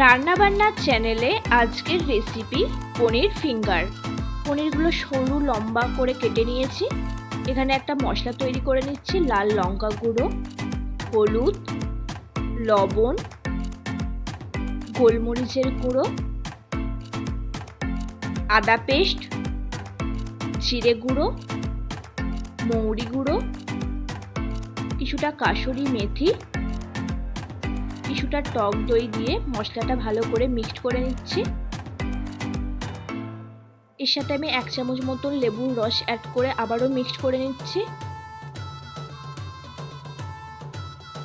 রান্নাবান্নার চ্যানেলে আজকের রেসিপি পনির ফিঙ্গার। পনিরগুলো সরু লম্বা করে কেটে নিয়েছি। এখানে একটা মশলা তৈরি করে নিচ্ছি। লাল লঙ্কা গুঁড়ো, হলুদ, লবণ, গোলমরিচের গুঁড়ো, আদা পেস্ট, জিরে গুঁড়ো, মৌরি গুঁড়ো, কিছুটা কাসুরি মেথি, কিছুটা টক দই দিয়ে মশলাটা ভালো করে মিক্সড করে নিচ্ছি। এর সাথে আমি 1 চামচ মতন লেবুর রস অ্যাড করে আবারও মিক্সড করে নিচ্ছি।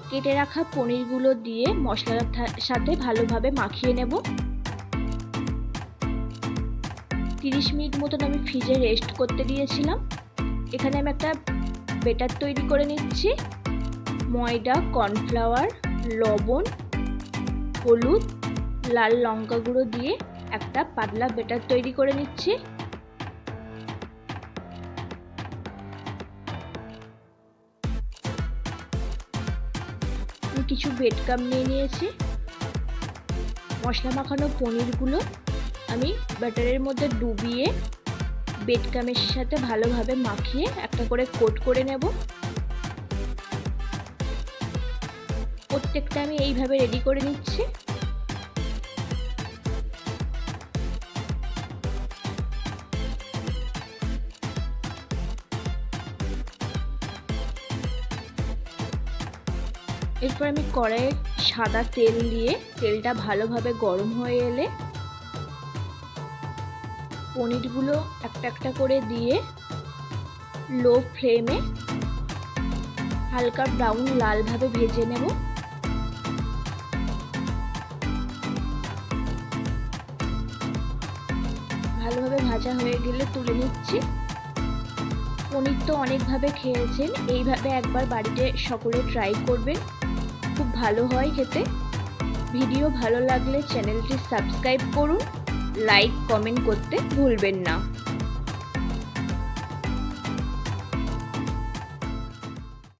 কেটে রাখা পনিরগুলো দিয়ে মশলার সাথে ভালোভাবে মাখিয়ে নেব। 30 মিনিট মতন আমি ফ্রিজে রেস্ট করতে দিয়েছিলাম। এখানে আমি একটা ব্যাটার তৈরি করে নিচ্ছি। ময়দা, কর্নফ্লাওয়ার, লবণ, হলুদ, লাল লঙ্কা গুঁড়ো দিয়ে একটা পাতলা ব্যাটার তৈরি করে নিচ্ছি। আমি কিছু ব্রেড ক্রাম্ব নিয়ে নিয়েছি। মশলা মাখানো পনিরগুলো আমি ব্যাটারের মধ্যে ডুবিয়ে ব্রেড ক্রাম্বের সাথে ভালোভাবে মাখিয়ে একটা করে কোট করে নেব। প্রত্যেকটা আমি এইভাবে রেডি করে নিচ্ছি। এরপর আমি কড়াইয়ে সাদা তেল দিয়ে তেলটা ভালোভাবে গরম হয়ে এলে পনিরগুলো একটা একটা করে দিয়ে লো ফ্লেমে হালকা ব্রাউন লালভাবে ভেজে নেব। ভালোভাবে ভাজা হয়ে গেলে তুলে নিচ্ছি। পনির তো অনেকভাবে খেয়েছেন, এইভাবে একবার বাড়িতে সকলে ট্রাই করবেন, খুব ভালো হয় খেতে। ভিডিও ভালো লাগলে চ্যানেলটি সাবস্ক্রাইব করুন, লাইক কমেন্ট করতে ভুলবেন না।